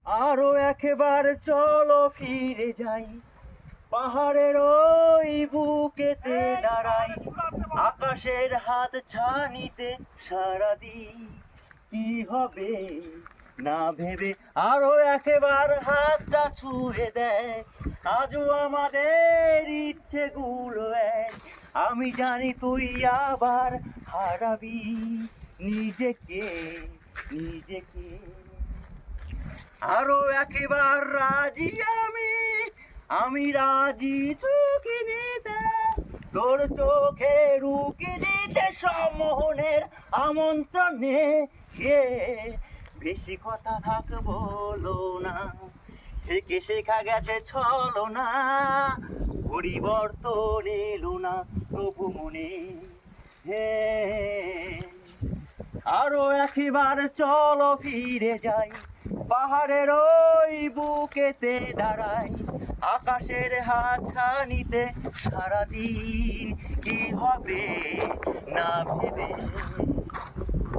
আরো একবার চলো ফিরে যাই, পাহাড়ের ওই বুকেতে দাঁড়াই, আকাশের হাত ছানিতে সারাদিন কি হবে না ভেবে। আরো একবার হাতটা ছুঁয়ে দেয়, আজও আমাদের ইচ্ছেগুলো এক। আমি জানি তুই আবার হারাবি নিজেকে নিজেকে। আরো একবার রাজি আমি রাজি চোখে নিতে, তোর চোখে রুকি দিতে সম্মোহনের আমন্ত্রণে। হে বেশি কথা থাক বলো না, থেকে শেখা গেছে ছলো না, পরিবর্তন এলো না তবু মনে। হে আরো একবার চলো ফিরে যাই, পাহাড়ের ওই বুকেতে দাঁড়াই, আকাশের হাত ছানিতে সারাদিন কি হবে না ভেবে।